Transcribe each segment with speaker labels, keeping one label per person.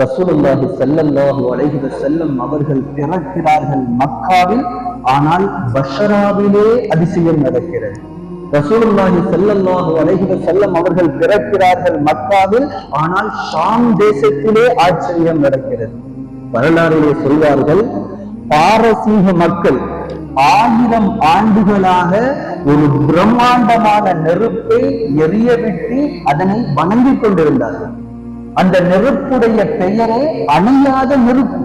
Speaker 1: ரசூலுல்லாஹி ஸல்லல்லாஹு அலைஹி வஸல்லம் அவர்கள் பிறக்கிறார்கள் மக்காவில். ஆனால் பஷராவிலே அதிசயம் நடக்கிறது. ரசூலுல்லாஹி ஸல்லல்லாஹு அலைஹி வஸல்லம் அவர்கள் பிறக்கிறார்கள் மக்காவில். ஆனால் ஷாம் தேசத்திலே ஆச்சரியம் நடக்கிறது. வரலாறுகளை சொல்வார்கள், பாரசீக மக்கள் 1000 ஆண்டுகளாக ஒரு பிரம்மாண்டமான நெருப்பை எரியவிட்டு அதனை வணங்கிக் கொண்டிருந்தார்கள். அந்த நெருப்புடைய பெயரே அணையாத நெருப்பு.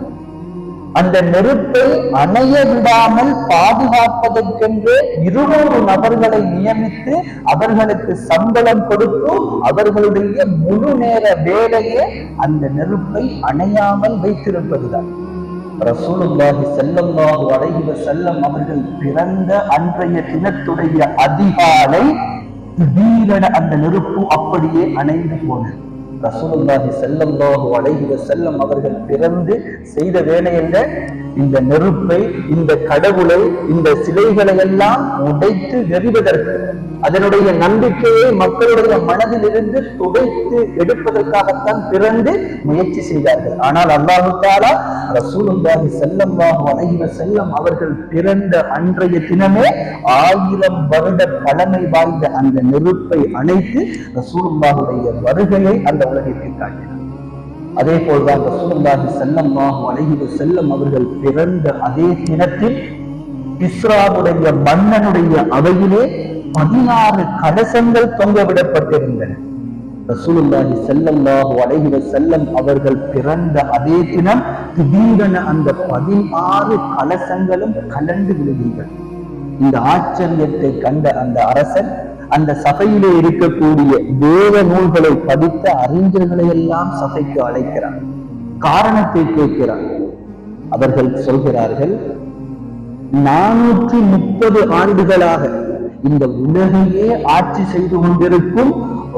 Speaker 1: அந்த நெருப்பை அணைய விடாமல் பாதுகாப்பதற்கென்று 200 நபர்களை நியமித்து அவர்களுக்கு சம்பளம் கொடுத்து அவர்களுடைய முழு நேர வேலையே அந்த நெருப்பை அணையாமல் வைத்திருப்பதுதான். ரசூலுல்லாஹி ஸல்லல்லாஹு அலைஹி வஸல்லம் அவர்கள் பிறந்த அன்றைய தினத்துடைய அதிகாலை திடீரென அந்த நெருப்பு அப்படியே அணைந்து போனது. ரசூலுல்லாஹி ஸல்லல்லாஹு அலைஹி வஸல்லம் அவர்கள் பிறந்து செய்த வேலை என்ன? இந்த நெருப்பை, இந்த கடவுளை, இந்த சிலைகளை எல்லாம் உடைத்து எறிவதற்கு, அதனுடைய நம்பிக்கையை மக்களுடைய மனதில் இருந்து துடைத்து எடுப்பதற்காகத்தான் பிறந்து முயற்சி செய்தார்கள். ஆனால் அல்லாஹ் தஆலா ரசூலுல்லாஹி ஸல்லல்லாஹு அலைஹி வஸல்லம் அவர்கள் பிறந்த அன்றைய தினமே 1000 வருட பழமை வாய்ந்த அந்த நெருப்பை அணைத்து ரசூலுல்லாஹுடைய வருகையை அந்த உலகிற்கு காட்டினார். அதே போல்தான் ரசூலுல்லாஹி ஸல்லல்லாஹு அலைஹி வஸல்லம் அவர்கள் பிறந்த அதே தினத்தில் இஸ்ராவுடைய மன்னனுடைய அவையிலே 16 கலசங்கள் தொங்கவிடப்பட்டிருந்தன. ரசூலுல்லாஹி ஸல்லல்லாஹு அலைஹி வஸல்லம் அவர்கள் பிறந்த அதே தினம் திடீரென அந்த 16 கலசங்களும் கலந்து விழுகின்றன. இந்த ஆச்சரியத்தை கண்ட அந்த அரசன் அந்த சபையிலே இருக்கக்கூடிய வேத நூல்களை படித்த அறிஞர்களை எல்லாம் சபைக்கு அழைக்கிறார். காரணத்தை கேட்கிறார். அவர்கள் சொல்கிறார்கள், 430 ஆண்டுகளாக இந்த உலகையே ஆட்சி செய்து கொண்டிருக்கும்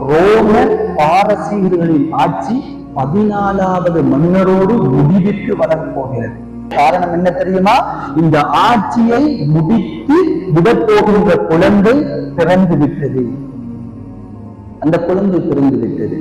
Speaker 1: ரோம பாரசீகர்களின் ஆட்சி 14வது மன்னரோடு முடிவிற்கு வரப்போகிறது. காரணம் என்ன தெரியுமா? இந்த ஆட்சியை முடித்து விடப்போகின்ற குழந்தை பிறந்து விட்டது. அந்த குழந்தை பிறந்து விட்டது.